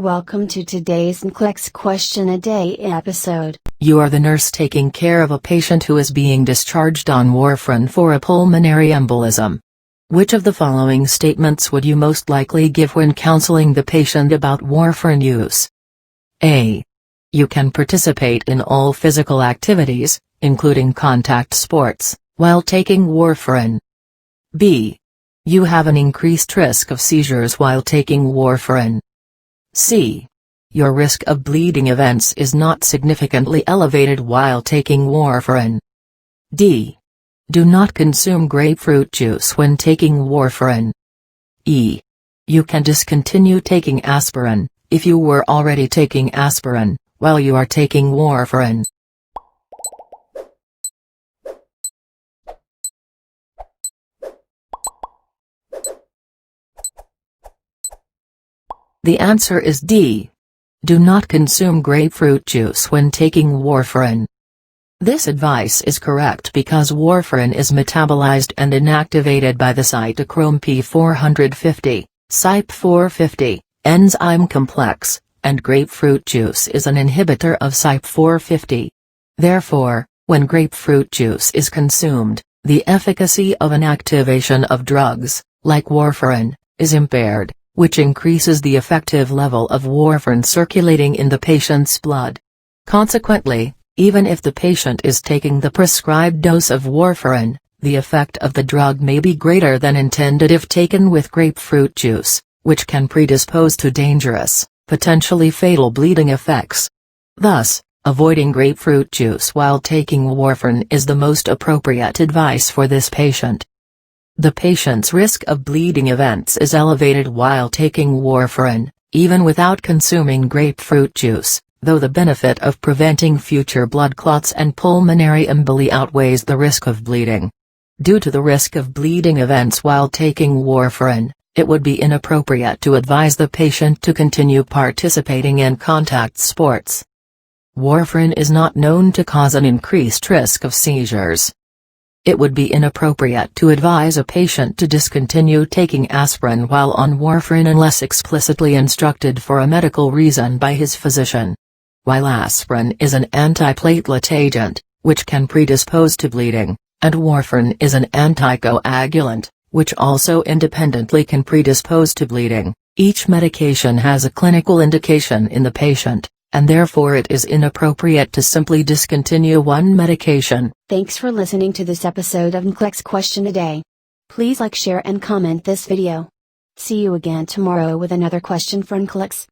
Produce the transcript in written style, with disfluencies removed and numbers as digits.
Welcome to today's NCLEX Question A Day episode. You are the nurse taking care of a patient who is being discharged on warfarin for a pulmonary embolism. Which of the following statements would you most likely give when counseling the patient about warfarin use? A. You can participate in all physical activities, including contact sports, while taking warfarin. B. You have an increased risk of seizures while taking warfarin. C. Your risk of bleeding events is not significantly elevated while taking warfarin. D. Do not consume grapefruit juice when taking warfarin. E. You can discontinue taking aspirin, if you were already taking aspirin, while you are taking warfarin. The answer is D. Do not consume grapefruit juice when taking warfarin. This advice is correct because warfarin is metabolized and inactivated by the cytochrome P450, CYP450, enzyme complex, and grapefruit juice is an inhibitor of CYP450. Therefore, when grapefruit juice is consumed, the efficacy of an activation of drugs, like warfarin, is impaired, which increases the effective level of warfarin circulating in the patient's blood. Consequently, even if the patient is taking the prescribed dose of warfarin, the effect of the drug may be greater than intended if taken with grapefruit juice, which can predispose to dangerous, potentially fatal bleeding effects. Thus, avoiding grapefruit juice while taking warfarin is the most appropriate advice for this patient. The patient's risk of bleeding events is elevated while taking warfarin, even without consuming grapefruit juice, though the benefit of preventing future blood clots and pulmonary emboli outweighs the risk of bleeding. Due to the risk of bleeding events while taking warfarin, it would be inappropriate to advise the patient to continue participating in contact sports. Warfarin is not known to cause an increased risk of seizures. It would be inappropriate to advise a patient to discontinue taking aspirin while on warfarin unless explicitly instructed for a medical reason by his physician. While aspirin is an antiplatelet agent, which can predispose to bleeding, and warfarin is an anticoagulant, which also independently can predispose to bleeding, each medication has a clinical indication in the patient, and therefore it is inappropriate to simply discontinue one medication. Thanks for listening to this episode of NCLEX Question A Day. Please like, share and comment this video. See you again tomorrow with another question for NCLEX.